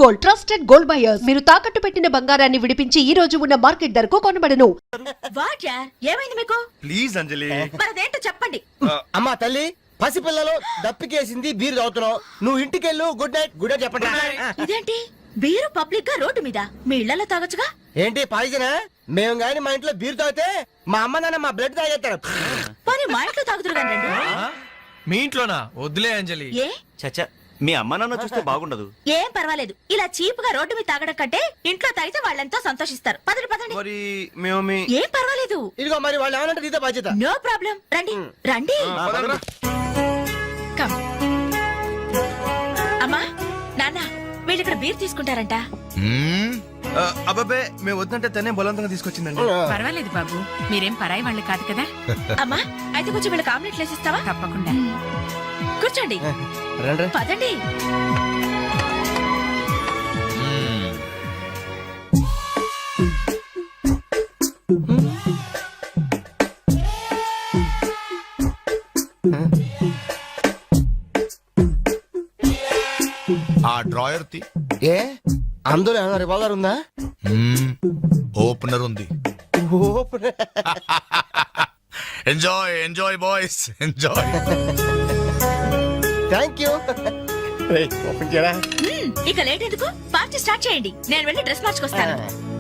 Gold, trusted gold buyers. మీరు తాకట్టు పెట్టిన బంగారాన్ని విడిపించి ఈ రోజు ఉన్న మార్కెట్ ధరకు కొనబడను. వాట్ యార్ ఏమైంది మీకు? ప్లీజ్ అంజలి. మరదేంటో చెప్పండి. అమ్మా తల్లి, పసిపిల్లలు దప్పికేసింది, బీరు తాగుతున్నావు. నువ్వు ఇంటికెళ్ళు. Good night. గుడ్ నైట్ చెప్పండి. ఇదేంటి బీరు పబ్లిక్ గా రోడ్డు మీద? మీ ఇళ్లలో తాగొచ్చుగా. ఏంటి పాయిజనా? మేము గాని మా ఇంట్లో బీరు తాగితే మా అమ్మ నాన్న మా బ్లడ్ తాగేస్తారు. మరి మా ఇంట్లో తాగుతురు కానీ మీ ఇంట్లోనా? వద్దులే అంజలి. ఏ చచ్చా, మీ అమ్మ నాన్న చూస్తే బాగుండదు. ఏం పర్వాలేదు. ఇలా చీప్ గా రోడ్డు మీద తాగడం కంటే ఇంట్లో తాగితే వాళ్ళెంతో సంతోషిస్తారు. పదండి పదండి. మరి మేము ఏం పర్వాలేదు. ఇదిగో మరి వాళ్ళు ఏమనంటే నీతో బాధ్యత. No problem. రండి రండి. కమ్. అమ్మా నాన్న, వీళ్ళు ఇక్కడ బీర్ తీసుకుంటారంట. అబ్బాబే, మేము వద్దంటే తనే బలవంతంగా తీసుకొచ్చిందండి. పర్వాలేదు బాబు, మీరేం పరాయి వాళ్ళు కాదు కదా. అమ్మా అయితే కొంచెం వీళ్ళకి ఆమ్లెట్ వేసిస్తావా? తప్పకుండా. కూర్చోండి. రండి. పదండి. ఆ డ్రాయర్ తి ఏ అందులో ఏమైనా రివాల్వర్ ఉందా? ఓపెనర్ ఉంది. Enjoy enjoy boys enjoy. Thank you. Open చేయరా. ఇక లేట్ ఎందుకు, పార్టీ స్టార్ట్ చేయండి. నేను వెళ్ళి డ్రెస్ మార్చుకొస్తాను.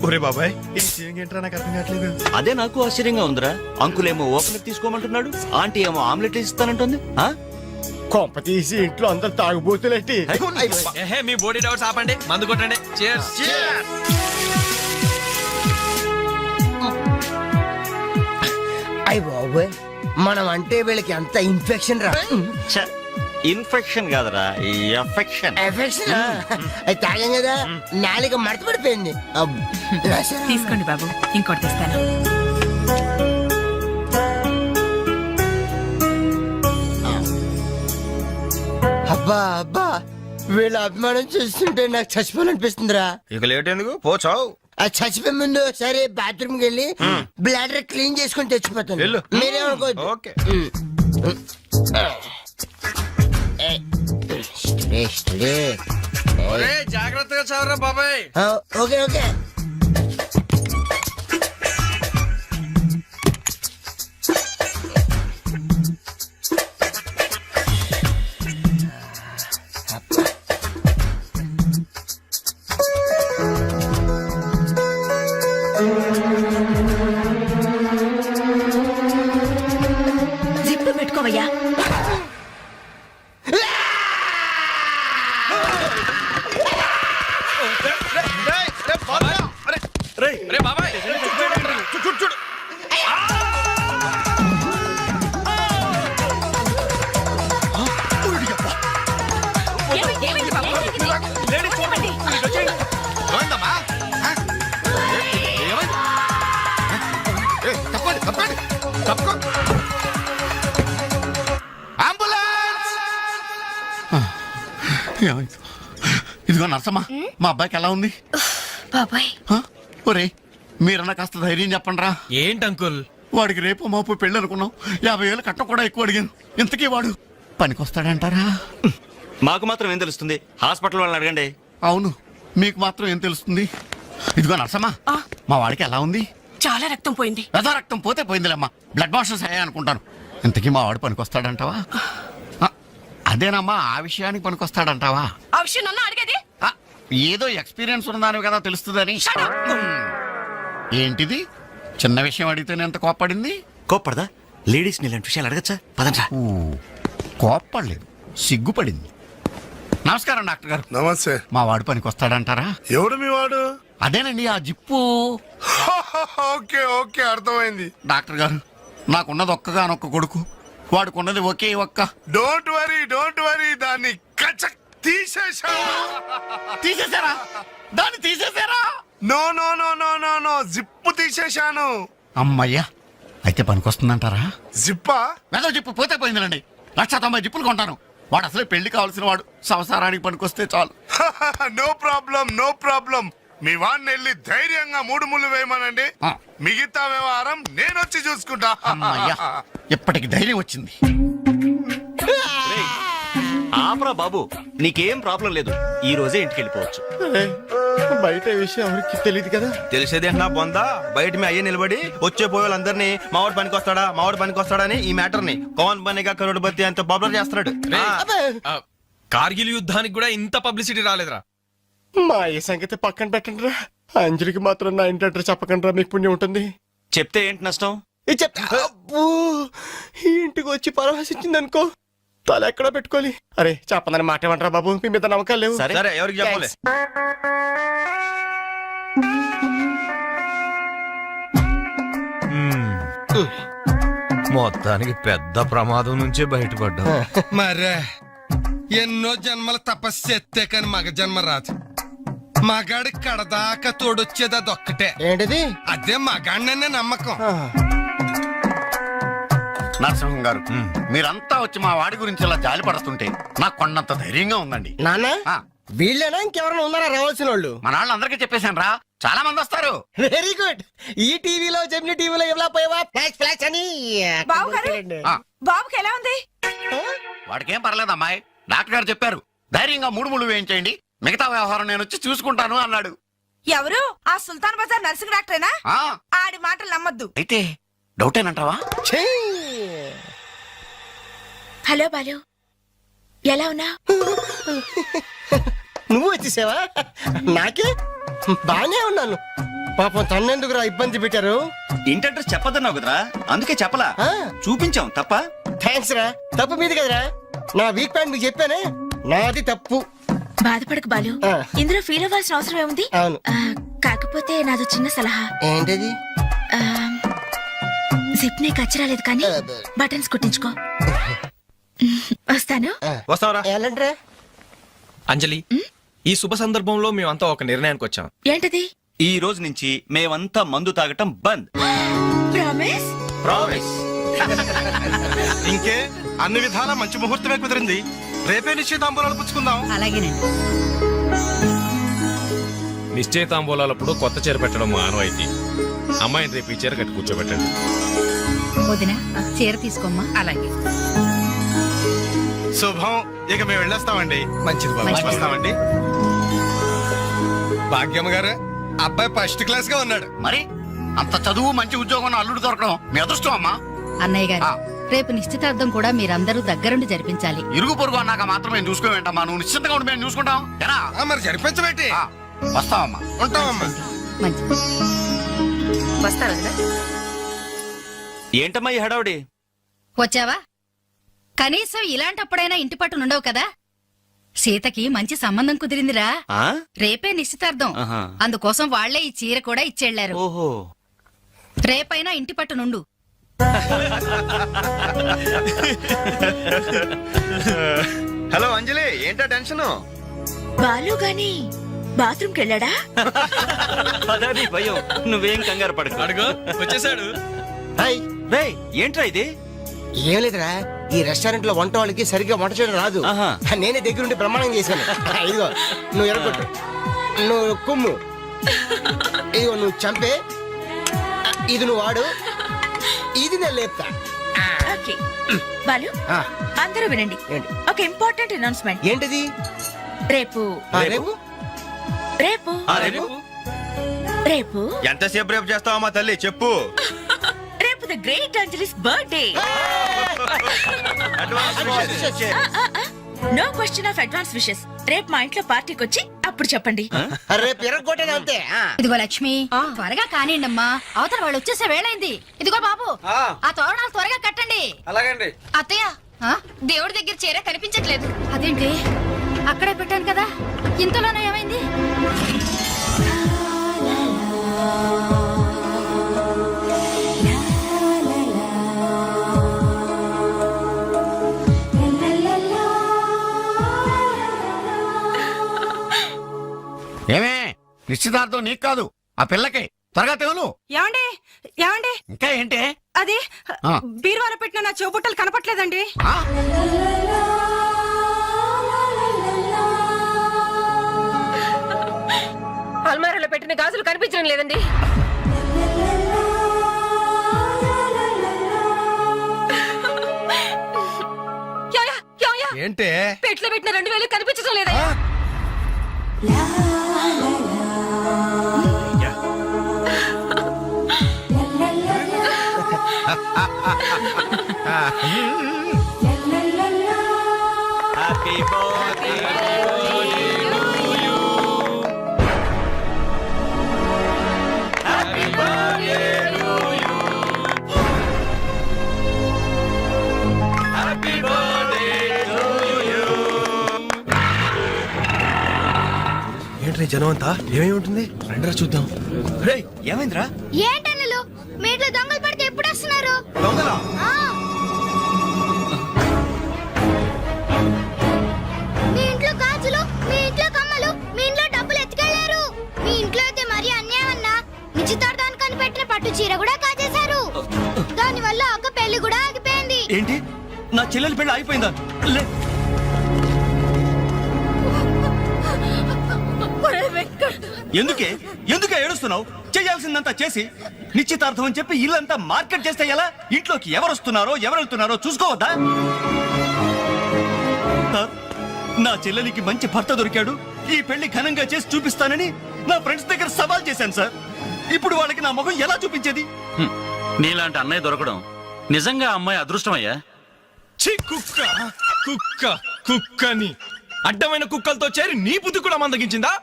ఒరే బాబాయ్, ఇది సీన్ ఏంట్రా, నాకు అర్థం కావట్లేదు. అదే నాకు ఆశ్చర్యంగా ఉందిరా. అంకుల్ ఏమో ఓపెనర్ తీసుకోమంటున్నాడు, ఆంటీ ఏమో ఆమ్లెట్ ఇస్తానంటుంది. కొంప తీసి ఇంట్లో అందరు తాగుబోతులేంటి? మీ బాడీ డౌట్స్ ఆపండి, మందు కొట్టండి. Cheers. అయ్య బాబోయ్, మనం అంటే వీళ్ళకి ఎంత ఇన్ఫెక్షన్ రా. ఇన్ఫెక్షన్ కాదురా, ఎఫెక్షన్. ఎఫెక్షన్ అది తాగాం కదా, నాలుక మడత పడిపోయింది. తీసుకోండి బాబు, ఇంకోటి తెస్తాను. అబ్బా అబ్బా, వీళ్ళ అభిమానం చూస్తుంటే నాకు చచ్చిపోవాలనిపిస్తుందిరా. ఇక లేట్ ఎందుకు, పోచావు. ఆ చచ్చిపోయే ముందు సరే బాత్రూమ్ కి వెళ్ళి బ్లాడర్ క్లీన్ చేసుకొని తెచ్చిపోతాను. వెళ్ళు. మీరేమనుకోవద్దు. ఓకే. జాగ్రత్తగా చదవరా బాబాయ్. Okay okay. జిప్పు పెట్టుకోవయ్యా. రే బాబాయ్, చూడు. ఏమైంది బాబు? ఏమైంది? ఇదిగో నర్సమ్మా, మా అబ్బాయికి ఎలా ఉంది? బాబాయ్ ఒరే, మీరన్నా కాస్త ధైర్యం చెప్పండి రా. ఏంటి అంకుల్? వాడికి రేపు మాపు పెళ్ళి అనుకున్నాం. 50,000 కట్ట కూడా ఎక్కువ అడిగాను. ఇంతకీ వాడు పనికొస్తాడంటారా? మాకు మాత్రం ఏం తెలుస్తుంది, హాస్పిటల్ వాళ్ళని అడగండి. అవును, మీకు మాత్రం ఏం తెలుస్తుంది? ఇదిగో నర్సమ్మా, మా వాడికి ఎలా ఉంది? చాలా రక్తం పోయింది. రథ రక్తం పోతే పోయిందిలేమ్మా, బ్లడ్ వాషెస్ అయ్యాయి అనుకుంటాను. ఇంతకీ మా వాడు పనికొస్తాడంటావా? అదేనమ్మా, ఆ విషయానికి పనికొస్తాడంటావా? ఆ విషయం నన్ను అడిగేది? ఏదో ఎక్స్పీరియన్స్ ఉన్నదాని కదా తెలుస్తుందని. ఏంటిది, చిన్న విషయం అడిగితేనే ఎంత కోప్పడింది? కోప్పడదా? లేడీస్ ఇలాంటి విషయాలు అడగచ్చా? పదండ్రా. కోప్పడలేదు, సిగ్గుపడింది. నమస్కారం డాక్టర్ గారు. నమస్తే. మా వాడు పనికొస్తాడంటారా? ఎవడు మీ వాడు? అదేనండి ఆ జిప్పు. ఓకే ఓకే, అర్థమైంది. డాక్టర్ గారు, నాకున్నది ఒక్కగానొక్క కొడుకు, వాడుకున్నది ఒకే ఒక్క. డోంట్ వరీ, దాన్ని కచక్ తీసేశారా? దాన్ని తీసేశారా? No no no no no no, zip తీసేశాను. అమ్మయ్యా, అయితే పనికొస్తుందంటారా? జిప్పా? వెదో జిప్పు పోతే పోయిందిలండి. 190 జిప్పులు కొంటాను. వాడు అసలే పెళ్లి కావాల్సిన వాడు, సంసారానికి పనికొస్తే చాలు. No problem. మీ వాడిని వెళ్ళి ధైర్యంగా 3 ముళ్ళు వేయమనండి. మిగతా వ్యవహారం నేను వచ్చి చూసుకుంటా. అమ్మయ్యా, ఇప్పటికి ధైర్యం వచ్చింది. ఆపరా బాబు, నీకేం ప్రాబ్లం లేదు. ఈ రోజే ఇంటికి వెళ్ళిపోవచ్చు. బయట ఈ విషయం ఎవరికి తెలియదు కదా. తెలిసేది నా బొందా, బయట మీ అయ్యే నిలబడి వచ్చే పోయే వాళ్ళందరినీ మావాడు పనికి వస్తాడని ఈ మ్యాటర్ ని కౌన్ బనేగా కరోడ్పతి అంత పాపులర్ చేస్తున్నాడు. కార్గిల్ యుద్ధానికి కూడా ఇంత పబ్లిసిటీ రాలేదురా. మా ఈ సంగతి పక్కన పెట్టండి రా. అంజలికి మాత్రం నా ఇంటి అడ్రస్ చెప్పకండి రా, మీకు పుణ్యం ఉంటుంది. చెప్తే ఏంటి నష్టం? ఇది చెప్తా. అబ్బో, ఈ ఇంటికి వచ్చి పరవశించింది అనుకో, తల ఎక్కడ పెట్టుకోవాలి. అరే చెప్పందని మాట ఏమంటారా బాబు, మీ మీద నమ్మకాలు లేవు. సరే ఎవరికి చెప్పలే. మొత్తానికి పెద్ద ప్రమాదం నుంచే బయటపడ్డా. మరే ఎన్నో జన్మల తపస్సు ఎత్తే కాని మగ జన్మ రాదు. మగాడి కడదాకా తోడొచ్చేది అదొక్కటే. ఏంటిది? అదే మగాడిననే నమ్మకం. నరసింహం గారు, మీరంతా వచ్చి మా వాడి గురించి ఇలా జాలి పడుతుంటే నాకు కొండంత ధైర్యంగా ఉందండి. నాన్న ఆ, వీళ్ళేనా ఇంకెవరైనా ఉన్నారా రావాల్సిన వాళ్ళు? మన వాళ్ళందరికీ చెప్పేశాను రా, చాలా మంది వస్తారు. Very good. ఈ టీవీలో జెమిని టీవీలో ఎవలా పోయావా ఫ్లాష్ ఫ్లాష్ అని. బావగారు? ఆ, బాబుకి ఎలా ఉంది? వాడికేం పర్లేదు అమ్మాయి, డాక్టర్ గారు చెప్పారు ధైర్యంగా 3 ముళ్ళు వేయించేయండి, మిగతా వ్యవహారం నేను వచ్చి చూసుకుంటాను అన్నాడు. ఎవరు? ఆ సుల్తాన్ బజార్ నర్సింగ్ డాక్టరేనా? ఆ, ఆడి మాటలు నమ్మద్దు. అయితే డౌటేనంటావా? ఛీ! హలో బాలు, ఎలా ఉన్నా? నువ్వు వచ్చేసావా? నాకే బానే ఉన్నాను. పాపం తన్నెందుకురా ఇబ్బంది పెట్టారు? ఇంటి అడ్రస్ చెప్పదన్నావు కదరా, అందుకే చెప్పలా. ఆ. చూపించాం తప్ప. థ్యాంక్స్ రా. తప్పు మీది కదరా. నా వీక్ పాయింట్ మీకు చెప్పానే, నాది తప్పు. బాధపడకు బాలు, ఆ. ఇందులో ఫీల్ అవ్వాల్సిన అవసరం ఏముంది? అవును. కాకపోతే నాదో చిన్న సలహా. ఏంటది? జిప్ నీ కచ్చరాలేదు కానీ బటన్స్ కుట్టించుకో. వస్తాను. వస్తావరా? ఎలాంటిరా? అంజలి, ఈ శుభ సందర్భంలో మేమంతా ఒక నిర్ణయానికి వచ్చాం. ఏంటది? ఈ రోజు నుంచి మేమంతా మందు తాగటం బంద్. ప్రామిస్? ప్రామిస్. ఇంకే అన్ని విధాల మంచి ముహూర్తమే కుదిరింది. రేపే నిశ్చితాంబూలాలు పుచ్చుకుందాం. అలాగేనండి. నిశ్చయితాంబూలాలప్పుడు కొత్త చీర పెట్టడం ఆనవాయితీ. అమ్మాయిని రేపు ఈ చీర కట్టి కూర్చోబెట్టండి. వదిన, చీర తీసుకోమ్మా. అలాగే. శుభం. ఇక మేము వెళ్ళేస్తామండి. మంచిది బాబు. మంచిది. వస్తామండి. భాగ్యమ్మ గారు, అబ్బాయి ఫస్ట్ క్లాస్ గా ఉన్నాడు. మరి అంత చదువు మంచి ఉద్యోగం ఉన్న అల్లుడు దొరకడం మీ అదృష్టం అమ్మా. అన్నయ్య గారు, ఆ. రేపు నిశ్చితార్థం కూడా మీరందరూ దగ్గరుండి జరిపించాలి. ఇరుగు పొరుగు అన్నాక మాత్రం మేము చూసుకోవేంటమ్మా, నువ్వు నిశ్చింతగా ఉండి మేము చూసుకుంటాం. ఎరా? ఆ, మరి జరిపించబెట్టి ఆ, వస్తామమ్మా. ఉంటామమ్మా. మంచిది. వస్తారా? ఏంటమ్మా ఈ హడావుడి? వచ్చావా? కనీసం ఇలాంటప్పుడైనా ఇంటి పట్టు నుండవు కదా. సీతకి మంచి సంబంధం కుదిరిందిరా. ఆ? రేపే నిశ్చితార్థం. ఆహా. అందుకోసం వాళ్లే ఈ చీర కూడా ఇచ్చెళ్లారు. ఓహో. రేపైనా ఇంటి పట్టు నుండు. హలో అంజలి, ఏంటా టెన్షన్? బాలు గాని బాత్రూమ్కి వెళ్ళాడా? అదే భయం. నువ్వేం కంగారు పడకు. అడుగు వచ్చేసాడు. హాయ్. రేయ్, ఏంట్రా ఇది? ఏం లేదురా, ఈ రెస్టారెంట్ లో వంట వాళ్ళకి సరిగ్గా వంట చేయడం రాదు. ఆహా. నేనే దగ్గరుండి ప్రమాణం చేశాను. ఇదిగో నువ్వు ఎరగొట్టు, నువ్వు కుమ్ము, ఇదిగో నువ్వు చంపే, ఇది నువ్వు వాడు, ఇది నేను లేపుతా. ఓకే బాలు, ఆ, అందరూ వినండి. ఏంటి? ఒక ఇంపార్టెంట్ అనౌన్స్మెంట్. ఏంటిది? రేపు రేపు రేపు రేపు రేపు ఎంతసేపు రేపు చేస్తావమ్మా తల్లి, చెప్పు. రేపు the great Anjali's birthday. No question of advance wishes. రేపు మా ఇంట్లో పార్టీకి వచ్చి అప్పుడు చెప్పండి. రేపు ఎరగొట్టేది అంతే. ఇదిగో లక్ష్మి, త్వరగా కానివ్వండమ్మా, అవతల వాళ్ళు వచ్చేసే వేళైంది. ఇదిగో బాబు, ఆ తోరణాలు త్వరగా కట్టండి. అలాగండి. అత్తయ్య, దేవుడి దగ్గర చీర కనిపించట్లేదు. అదేంటి? అక్కడే పెట్టాను కదా, ఇంతలోనే ఏమైంది? ఏమే, నిశ్చితార్థం నీకు కాదు, ఆ పిల్లకి. త్వరగా తెలు. ఏమండి ఏమండి, ఇంకా ఏంటి? అది ఆ. బీరువాలో పెట్టిన నా చెవుబుట్టలు కనపట్లేదండి. ఆ? అల్మారాలో పెట్టిన గాజులు కనిపించడం లేదండి. ఏంటే పెట్లో పెట్టిన 2000 కనిపించడం లేదా? హ్యాపీ బర్త్డే ఏంట్రీ జనం అంతా ఏమేమి ఉంటుంది రండిరా చూద్దాం. రేయ్ ఏమైందిరా? ఏంటన్నలు మీ ఇంట్లో దొంగలు పడితే ఎప్పుడు వస్తున్నారు? దొంగలా? మీ ఇంట్లో గాజులు, మీ ఇంట్లో కమ్మలు, మీ ఇంట్లో డబ్బులు ఎత్తుకెళ్లారు. మీ ఇంట్లో అయితే మరీ అన్యాయం అన్నా. నిశ్చితార్థానికి పెట్టిన పట్టు చీర కూడా కాజేశారు. దాని వల్ల ఒక పెళ్లి కూడా ఆగిపోయింది. ఏంటి నా చెల్లెలి పెళ్లి అయిపోయిందా? లే ఎందుకే ఎందుకే ఏడుస్తున్నావు? చేయాల్సిందంతా చేసి నిశ్చితార్థం అని చెప్పి ఇల్లంతా మార్కెట్ చేస్తే ఎలా? ఇంట్లోకి ఎవరు వస్తున్నారో ఎవరు వెళ్తున్నారో చూసుకోవద్దా? సార్, నా చెల్లెలికి మంచి భర్త దొరికాడు, ఈ పెళ్లి ఘనంగా చేసి చూపిస్తానని నా ఫ్రెండ్స్ దగ్గర సవాల్ చేశాను సార్. ఇప్పుడు వాళ్ళకి నా ముఖం ఎలా చూపించేది? నీలాంటి అన్నయ్య దొరకడం నిజంగా అమ్మాయి అదృష్టమయ్యా. ఛీ, కుక్క కుక్క కుక్కని అడ్డమైన కుక్కలతో చేరి నీ బుద్ధి కూడా మందగించిందా?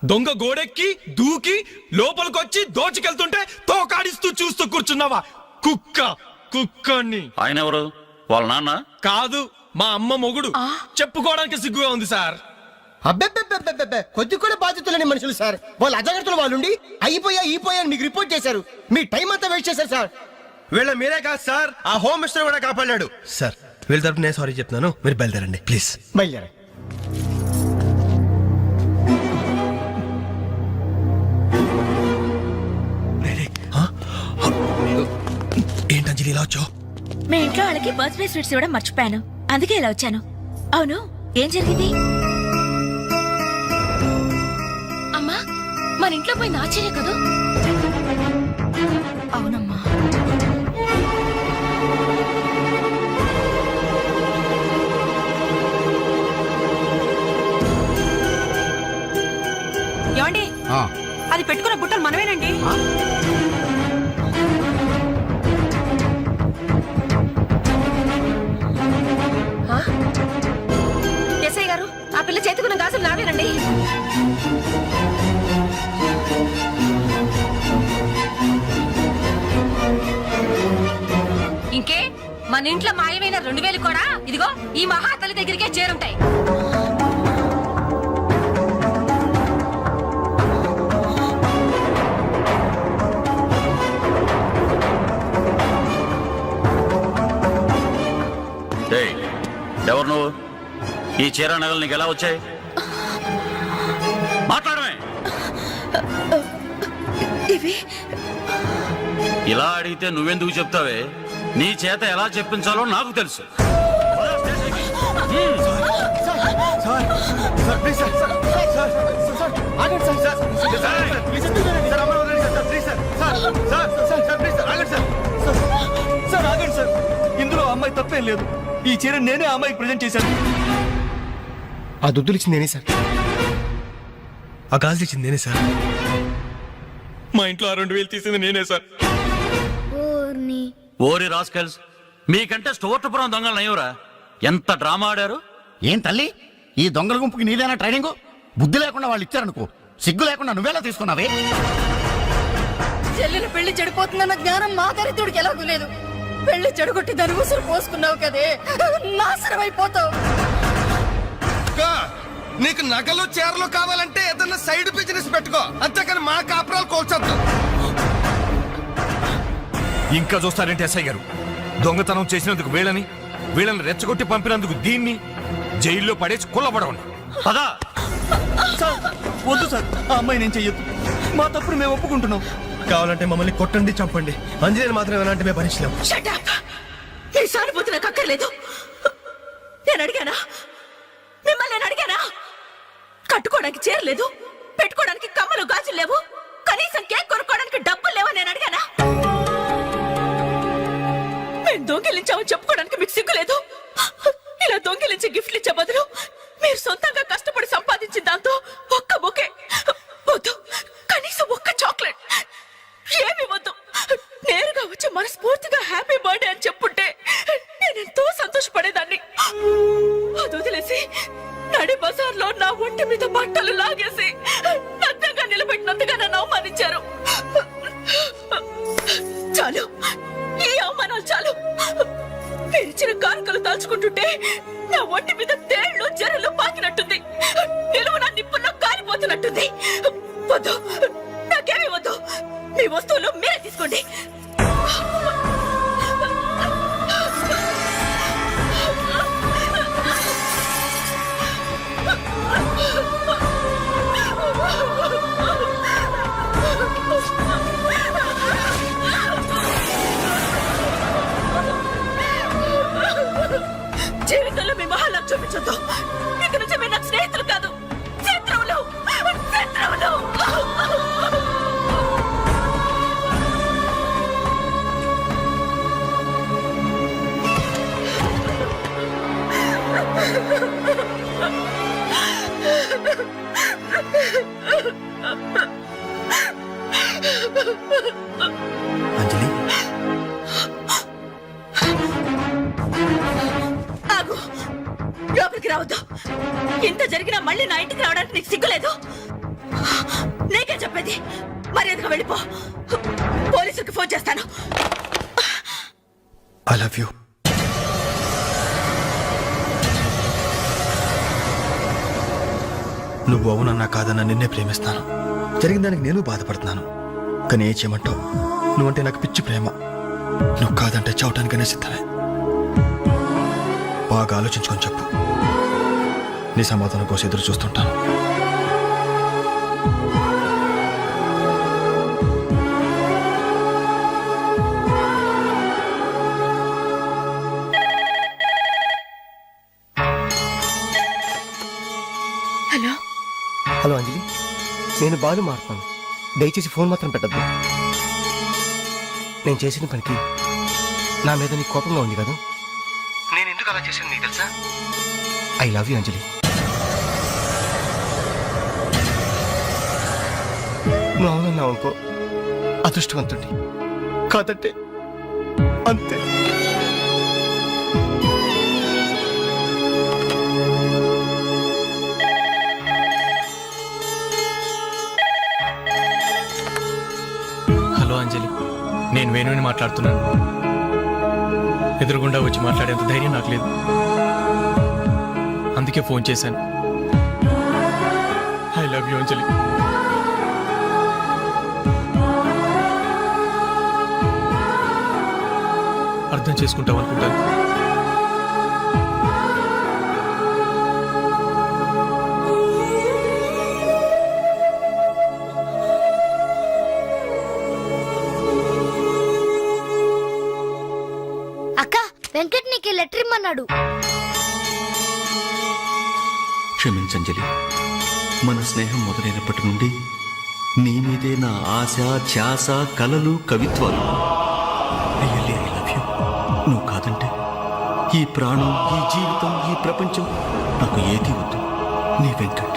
దొంగ గోడెక్కి దూకి లోపలికొచ్చి దోచుకెళ్తుంటే తోకాడిస్తూ చూస్తూ కూర్చున్నావా? కుక్క కుక్కని. ఆయన ఎవరు? వాళ్ళ నాన్న? కాదు, మా అమ్మ మొగుడు. చెప్పుకోవడానికి సిగ్గుగా ఉంది సార్. అబ్బెబ్బెబ్బెబ్బెబ్బె కొద్ది కూడా బాధ్యతలేని మనుషులు సార్. వాళ్ళు అజాగ్రత్తలు వాళ్ళుండి అయిపోయా అని మీకు రిపోర్ట్ చేశారు. మీ టైం అంతా వేస్ట్ చేశారు సార్. వీళ్ళ మీరే కాదు సార్, ఆ హోమ్ మినిస్టర్ కూడా కాపాడాడు సార్. వీళ్ళ తరపు నేను సారీ చెప్తున్నాను, మీరు బయలుదేరండి ప్లీజ్. బయలుదేరా. ఏంటంజలి ఇలా వచ్చావు? మీ ఇంట్లో వాళ్ళకి బర్త్డే స్వీట్స్ ఇవ్వడం మర్చిపోయాను, అందుకే ఇలా వచ్చాను. అవును, ఏం జరిగింది? అమ్మా, మన ఇంట్లో పోయింది ఆశ్చర్య కదా? అవునమ్మా. ఏమండి, అది పెట్టుకున్న బుట్టలు మనమేనండి. ఎస్ఐ గారు, ఆ పిల్ల చేతుకున్న గాజులు నావేనండి. ఇంకే, మన ఇంట్లో మాయమైన 2000 కూడా ఇదిగో ఈ మహాతల్లి దగ్గరికే చేరుంటాయి. ఎవరు నువ్వు? ఈ చీర నగలు నీకు ఎలా వచ్చాయి? మాట్లాడమే. ఇలా అడిగితే నువ్వెందుకు చెప్తావే? నీ చేత ఎలా చెప్పించాలో నాకు తెలుసు. ఇందులో అమ్మాయి తప్పేం లేదు. ఈ చీర నేనే అమ్మాయికి ప్రెజెంట్ చేశాను. ఆ దుద్దులు ఇచ్చింది నేనే సార్, ఆ గాజులు ఇచ్చింది నేనే సార్. మా ఇంట్లో ఆ 2000 తీసింది నేనే సార్. ఓరి రాస్కల్స్, మీకంటే స్టోర్పురం దొంగలు నయ్యవరా? ఎంత డ్రామా ఆడారు. ఏం తల్లి, ఈ దొంగల గుంపుకి నీదేనా ట్రైనింగ్? బుద్ధి లేకుండా వాళ్ళు ఇచ్చారనుకో, సిగ్గు లేకుండా నువ్వేలా తీసుకున్నావే? చెల్లెలు పెళ్లి చెడిపోతుందన్న జ్ఞానం మా దరిద్రుడికి ఎలాగూ లేదు. పెళ్లి చెడగొట్టి దాని ఉసురు పోసుకున్నావు కదే, నాశనం అయిపోతావు. నీకు నగలు చీరలు కావాలంటే ఏదన్నా సైడ్ బిజినెస్ పెట్టుకో, అంతేకాని మా కాపురాలు కోల్చొద్దు. ఇంకా చూస్తారంటే ఎస్ఐ గారు, దొంగతనం చేసినందుకు వీళ్ళని రెచ్చగొట్టి పంపినందుకు దీన్ని జైల్లో పడేసి కుల్లబడవండి. పదా సార్, వద్దు సార్, ఆ అమ్మాయి నేను చెయ్యొద్దు. మా తప్పుడు మేము ఒప్పుకుంటున్నాం. కావాలంటే మమ్మల్ని కొట్టండి, చంపండి, అంజలిని మాత్రం ఎలాంటి మేము భరించలేము. ఈ సానుభూతి నాకు అక్కర్లేదు. నేను అడిగానా? మిమ్మల్ని నేను అడిగానా? కట్టుకోవడానికి చీరలేదు, పెట్టుకోవడానికి కమ్మలు గాజులు లేవు, కనీసం కేక్ కొనుక్కోవడానికి డబ్బులు లేవని నేను అడిగానా? మేము దొంగిలించామని చెప్పుకోవడానికి మీకు సిగ్గు లేదు. ఇలా దొంగిలించి గిఫ్ట్లు ఇచ్చే బదులు మీరు సొంతంగా కష్టపడి సంపాదించిన దాంతో ఒక్క బొకే వద్దు, కనీసం ఒక్క చాక్లెట్ ఏమి వద్దు. నేరుగా వచ్చి మనస్ఫూర్తిగా హ్యాపీ బర్త్డే అని చెప్పుంటే నేనెంతో సంతోషపడేదాన్ని. అది వదిలేసి నడి బజార్లో నా ఒంటి మీద బట్టలు లాగేసి నగ్నంగా నిలబెట్టినందుగా నన్ను అవమానించారు. చాలు, ఈ అవమానాలు చాలు. పిలిచిన కానుకలు దాచుకుంటుంటే నా ఒంటి మీద తేళ్లు జరలు పాకినట్టుంది, నిలువున నిప్పుల్లో కాలిపోతున్నట్టుంది. వద్దు, నాకేమీ వద్దు. మీ వస్తువులు మీరే తీసుకోండి. జీవితంలో మీ మహాలకు చూపించొద్దు. ఇక నుంచి మీరు నాకు స్నేహితులు కాదు, శత్రువులు. శత్రువులు. అంజలి, ఆగు, లోపలికి రావద్దు. ఇంత జరిగినా మళ్ళీ నా ఇంటికి రావడానికి నీకు సిగ్గులేదు? నీకే చెప్పేది, మర్యాదగా వెళ్ళిపో. పోలీసులకు ఫోన్ చేస్తాను. I love you. నువ్వు అవునన్నా కాదన్నా నిన్నే ప్రేమిస్తాను. జరిగిన దానికి నేను బాధపడుతున్నాను, కానీ ఏం చేయమంటావు? నువ్వంటే నాకు పిచ్చి ప్రేమ. నువ్వు కాదంటే చావటానికనే సిద్ధమే. బాగా ఆలోచించుకొని చెప్పు. నీ సమాధానం కోసం ఎదురు చూస్తుంటాను. హలో. హలో అంజలి, నేను బాలు మారుతాను. దయచేసి ఫోన్ మాత్రం పెట్టద్దు. నేను చేసిన పనికి నా మీద నీకు కోపంగా ఉంది కదా? నేను ఎందుకు అలా చేశాను నీకు తెలుసా? ఐ లవ్ యూ అంజలి. నువ్వు అవునన్నావు అనుకో, అదృష్టవంతుడి. కాదంటే అంతే. హలో అంజలి, నేను వేణుని మాట్లాడుతున్నాను. ఎదురుగుండా వచ్చి మాట్లాడేంత ధైర్యం నాకు లేదు, అందుకే ఫోన్ చేశాను. ఐ లవ్ యూ అంజలి. అర్థం చేసుకుంటావు అనుకుంటాను. అక్క, వెంకట్ నీకు లెటర్ ఇమ్మన్నాడు. క్షమించంజలి, మన స్నేహం మొదలైనప్పటి నుండి నీ మీదే నా ఆశ, ధ్యాస, కలలు, కవిత్వాలు. Really I love you. నువ్వు కాదంటే ఈ ప్రాణం, ఈ జీవితం, ఈ ప్రపంచం నాకు ఏది వద్దు. నీ వెంకట్.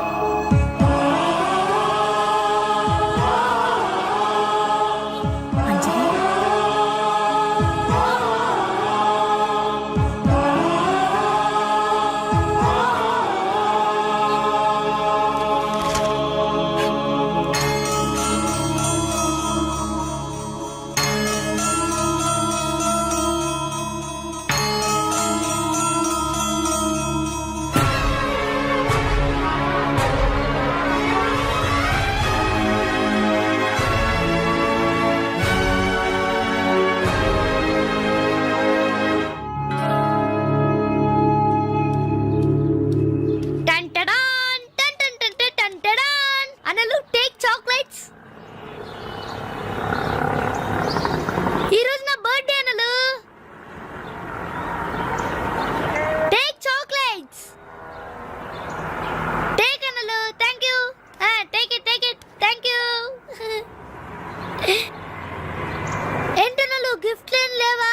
ఏంటన్నా గిఫ్ట్ లేవా?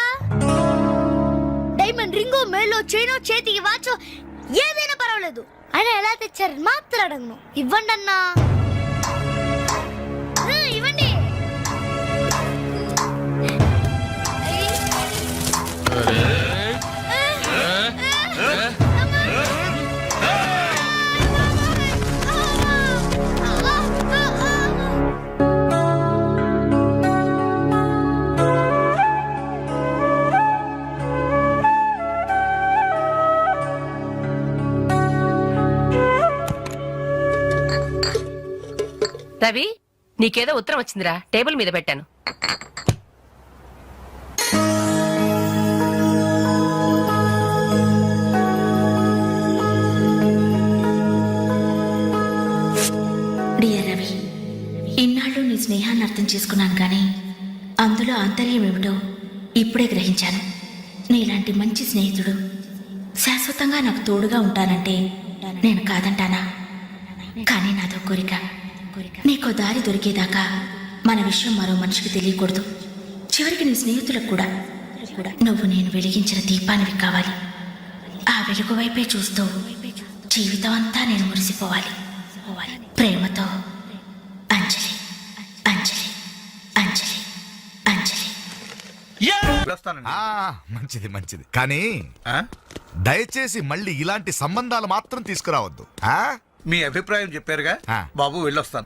డైమండ్ రింగు వేలో చైనో చేతికి వాచో ఏదైనా పర్వాలేదు. ఆయన ఎలా తెచ్చారని మాత్రం అడగను. ఇవ్వండి అన్నా. ఇవ్వండి. రవి, నీకేదో ఉత్తరం వచ్చిందిరా, టేబుల్ మీద పెట్టాను. డియర్ రవి, ఇన్నాళ్ళు నీ స్నేహాన్ని అర్థం చేసుకున్నాను కానీ అందులో ఆంతర్యం ఏమిటో ఇప్పుడే గ్రహించాను. నీలాంటి మంచి స్నేహితుడు శాశ్వతంగా నాకు తోడుగా ఉంటానంటే నేను కాదంటానా? కానీ నాదో కోరిక. నీకో దారి దొరికేదాకా మన విషయం మరో మనిషికి తెలియకూడదు. చివరికి నీ స్నేహితులకు కూడా నువ్వు నేను వెలిగించిన దీపానివి కావాలి. ఆ వెలుగు వైపే చూస్తూ జీవితం అంతా నేను మురిసిపోవాలి. ప్రేమతో అంజలి, అంజలి, అంజలి, అంజలి. మంచిది మంచిది, కానీ దయచేసి మళ్ళీ ఇలాంటి సంబంధాలు మాత్రం తీసుకురావద్దు. మీ అభిప్రాయం చెప్పారుగా బాబు, వెళ్ళొస్తాను.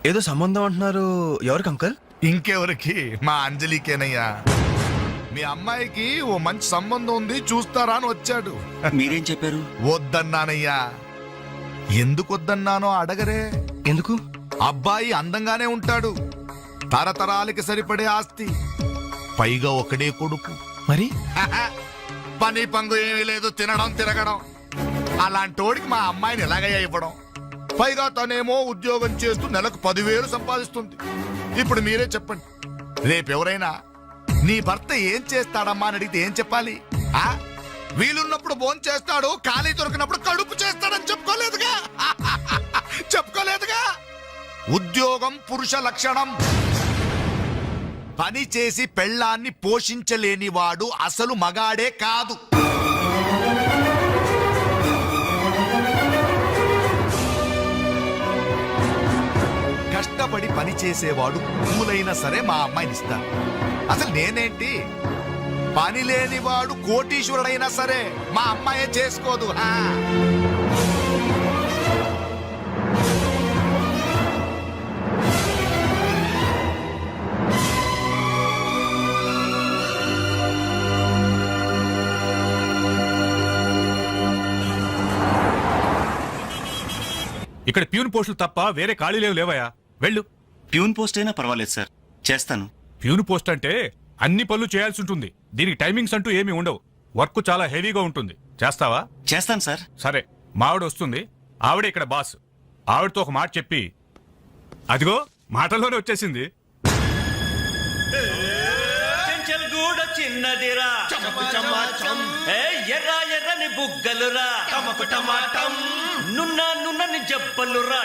ఏదో సంబంధం అంటున్నారు, ఎవరికి అంకల్? ఇంకెవరికి? మా అంజలికేనయ్యా. మీ అమ్మాయికి ఓ మంచి సంబంధం ఉంది, చూస్తారా అని వచ్చాడు. మీరేం చెప్పారు? వద్దన్నానయ్యా. ఎందుకు వద్దన్నానో అడగరే. ఎందుకు? అబ్బాయి అందంగానే ఉంటాడు, తరతరాలకి సరిపడే ఆస్తి, పైగా ఒకడే కొడుకు. మరి పని పంగు ఏమీ లేదు, తినడం తిరగడం. అలాంటోడికి మా అమ్మాయిని ఎలాగయ్యా ఇవ్వడం? పైగా తనేమో ఉద్యోగం చేస్తూ నెలకు 10,000 సంపాదిస్తుంది. ఇప్పుడు మీరే చెప్పండి, రేపెవరైనా నీ భర్త ఏం చేస్తాడమ్మా అని అడిగితే ఏం చెప్పాలి? వీలున్నప్పుడు భోజనం చేస్తాడు, ఖాళీ దొరికినప్పుడు కడుపు చేస్తాడని చెప్పుకోలేదుగా. చెప్పుకోలేదుగా. ఉద్యోగం పురుష లక్షణం. పని చేసి పెళ్ళాన్ని పోషించలేని వాడు అసలు మగాడే కాదు. కష్టపడి పని చేసేవాడు పూలైనా సరే మా అమ్మాయిని ఇస్తాను. అసలు నేనేంటి, పని లేనివాడు కోటీశ్వరుడైనా సరే మా అమ్మాయే చేసుకోదు. ఇక్కడ ప్యూన్ పోస్టులు తప్ప వేరే ఖాళీ లేవయా, వెళ్ళు. ప్యూన్ పోస్ట్ అయినా పర్వాలేదు సార్, చేస్తాను. ప్యూన్ పోస్ట్ అంటే అన్ని పనులు చేయాల్సి ఉంటుంది. దీనికి టైమింగ్స్ అంటూ ఏమీ ఉండవు. వర్క్ చాలా హెవీగా ఉంటుంది. చేస్తావా? చేస్తాను సార్. సరే, మావిడ వస్తుంది, ఆవిడే ఇక్కడ బాస్. ఆవిడతో ఒక మాట చెప్పి, అదిగో మాటల్లోనే వచ్చేసింది. చిన్నదిరా ఎర్ర ఎర్రని బుగ్గలురా, నున్న నున్నని జబ్బలురా.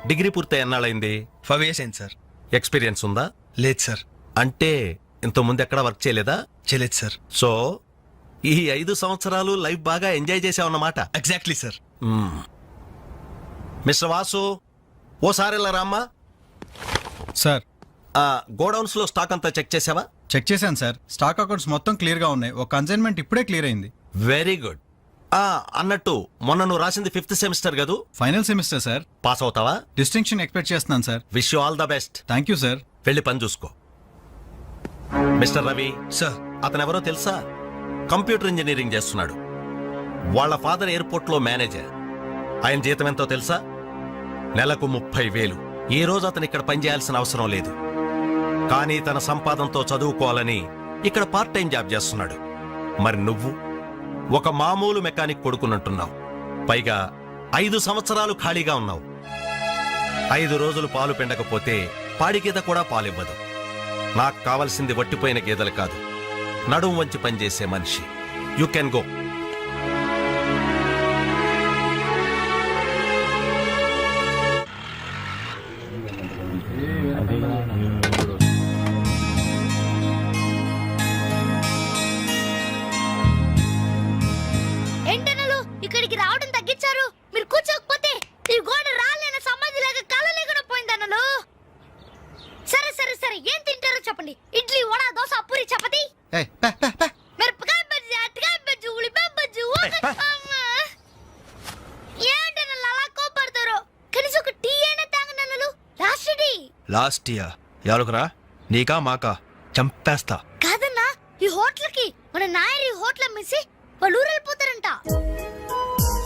డిగ్రీ పూర్తి ఎన్నాళ్ళైంది? 5 years అయింది సార్. ఎక్స్పీరియన్స్ ఉందా? లేదు సార్. అంటే ఇంత ముందు ఎక్కడ వర్క్ చేయలేదా? చేయలేదు సార్. సో ఈ 5 సంవత్సరాలు లైఫ్ బాగా ఎంజాయ్ చేసావన్నమాట. Exactly sir. మిస్టర్ వాసు, ఓసారి ఇలా రామ్మా. సార్, గోడౌన్స్ లో స్టాక్ అంతా చెక్ చేసావా? చెక్ చేశాను సార్. స్టాక్ అకౌంట్స్ మొత్తం క్లియర్ గా ఉన్నాయి. ఒక కన్సైన్మెంట్ ఇప్పుడే క్లియర్ అయింది. Very good. అన్నట్టు మొన్న నువ్వు రాసింది 5th సెమిస్టర్ కదూ? Final semester sir. పాస్ అవుతావా? డిస్టింక్షన్ ఎక్స్పెక్ట్ చేస్తున్నాను sir. Wish you all the best. Thank you sir. వెళ్ళి పని చూసుకో. మిస్టర్ రవి సార్, అతను ఎవరో తెలుసా? కంప్యూటర్ ఇంజనీరింగ్ చేస్తున్నాడు. వాళ్ళ ఫాదర్ ఎయిర్పోర్ట్ లో మేనేజర్. ఆయన జీతం ఎంతో తెలుసా? నెలకు 30,000. ఈ రోజు అతను ఇక్కడ పనిచేయాల్సిన అవసరం లేదు, కానీ తన సంపాదనతో చదువుకోవాలని ఇక్కడ పార్ట్ టైం జాబ్ చేస్తున్నాడు. మరి నువ్వు ఒక మామూలు మెకానిక్ కొడుకున్నట్టున్నావు. పైగా 5 సంవత్సరాలు ఖాళీగా ఉన్నావు. 5 రోజులు పాలు పిండకపోతే పాడి గీత కూడా పాలివ్వదు. నాకు కావలసింది వట్టిపోయిన గేదెలు కాదు, నడుం వంచి పనిచేసే మనిషి. You can go. ఏంటి నన్ను అలా కోపడతారు? కనీసం ఒక టీ అయినా తాగనన్నలు లాస్ట్ టీ. లాస్ట్ ఇయర్ ఎవరుకురా, నీకా మాకా? చంపేస్తా. కాదన్నా, ఈ హోటల్ కి మన నాయర్ ఈ హోటల్ అమ్మేసి వాళ్ళు ఊరు వెళ్ళిపోతారంట.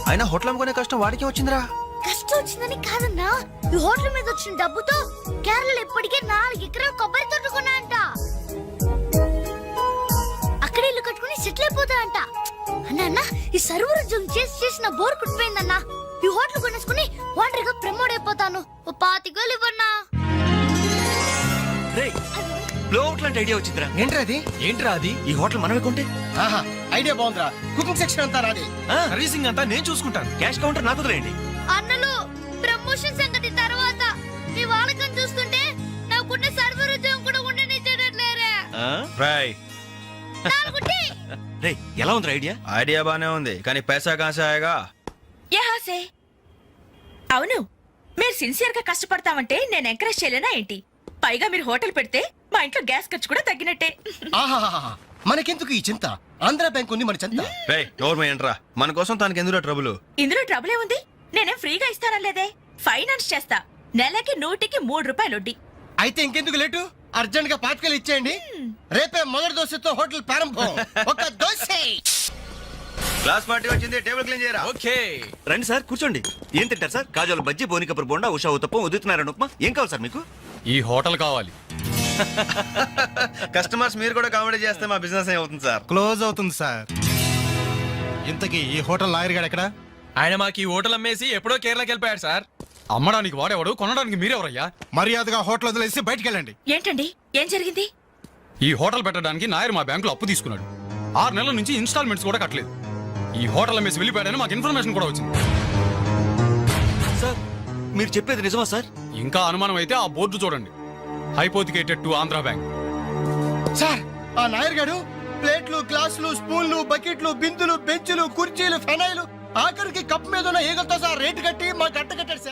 అయినా హోటల్ అమ్ముకునే కష్టం వాడికి వచ్చిందిరా. కష్టం వచ్చిందని కాదన్నా, ఈ హోటల్ మీద వచ్చిన డబ్బుతో కేరళలో ఇప్పటికే 4 ఎకరాలు కొబ్బరి తోట కొన్నాయంట. అక్కడ ఇల్లు కట్టుకుని సెటిల్ అయిపోతాయంట. అన్న ఈ సర్వర్ ఉద్యోగం చేసిన బోర్ కుట్టిపోయిందన్నా. ఈ హోటల్ కొనేసుకుని వాటర్ గా ప్రమోట్ అయిపోతాను. ఓ 25 వేలు ఇవ్వన్నా. లాంటి ఐడియా వచ్చిందిరా. ఏంట్రా అది? ఈ హోటల్ మనమే కొంటే ఆహా, ఐడియా బాగుందిరా. కుకింగ్ సెక్షన్ అంతా నాది. సర్వీసింగ్ అంతా నేను చూసుకుంటాను. క్యాష్ కౌంటర్ నాకు వదిలేయండి. అన్నలు ప్రమోషన్ సంగతి తర్వాత. మీ వాళ్ళకం చూస్తుంటే నాకున్న సర్వర్ ఉద్యోగం కూడా ఉండనిచ్చేటట్లేరే. రాయ్, రే ఎలా ఉంది ఐడియా? ఐడియా బానే ఉంది, కానీ పైసా కాసాయగా. యహాసే అవును, మీరు సిన్సియర్ గా కష్టపడతామంటే నేను ఎంకరేజ్ చేయలేనా ఏంటి? పైగా మీరు హోటల్ పెడితే మా ఇంట్లో గ్యాస్ ఖర్చు కూడా తగ్గినట్టే. ఆహాహాహా, మనకెందుకు ఈ చింత? ఆంధ్ర బ్యాంక్ ఉంది మన చింత. రేయ్, నోర్మై ఏంట్రా, మన కోసం తనకి ఎందులో ట్రబుల్? ఇందులో ట్రబుల్ ఏముంది? నేనేం ఫ్రీగా ఇస్తానలేదే, ఫైనాన్స్ చేస్తా. నెలకి 100కి 3 రూపాయలు వడ్డీ. అయితే ఇంకెందుకు లేటు? అర్జెంట్ గా 5 ఇచ్చేయండి. రేపే మొదటి దోశతో హోటల్ ప్రారంభం. ఒక దోశ. క్లాస్ పార్టీ వచ్చింది, టేబుల్ క్లీన్ చేయరా. ఓకే, రండి సార్ కూర్చోండి. ఏం తింటారు సార్? కాజాలు బజ్జీ, బోనికపూర్ బోండా, ఉషా ఉత్తప్పం, ఉదితున్నారని ఉప్మా. ఏం కావాలి సార్ మీకు? ఈ హోటల్ కావాలి. కస్టమర్స్ మీరు కూడా కామెడీ చేస్తే మా బిజినెస్ ఏమవుతుంది సార్? క్లోజ్ అవుతుంది సార్. ఇంతకీ ఈ హోటల్ లాయర్ గారు ఎక్కడ? ఆయన మాకు ఈ హోటల్ అమ్మేసి ఎప్పుడో కేరళకి వెళ్ళిపోయాడు సార్. అమ్మడానికి వాడేవాడు, కొనడానికి మీరెవరయ్యా? మర్యాదగా హోటల్ వదిలేసి బయటికి వెళ్ళండి. ఏంటండి, ఏం జరిగింది? ఈ హోటల్ పెట్టడానికి నాయర్ మా బ్యాంకులో అప్పు తీసుకున్నాడు. 6 నెలల నుంచి ఇన్స్టాల్మెంట్స్ కూడా కట్టలేదు. ఈ హోటల్ అమ్మేసి వెళ్ళిపోయాడని మాకు ఇన్ఫర్మేషన్ కూడా వచ్చింది. సార్ మీరు చెప్పేది నిజమా సార్? ఇంకా అనుమానం అయితే ఆ బోర్డు చూడండి, hypothecated to Andhra bank. Sir, ఆ నాయర్ గారు ప్లేట్లు, గ్లాసులు, స్పూన్లు, బకెట్లు, బిందులు, బెంచులు, కుర్చీలు, ఫెనాయిలు, ఆఖరికి కప్ మీద ఉన్న ఈగలతో సార్ రేటు కట్టి మాకు అట్ట కట్టాడు సార్.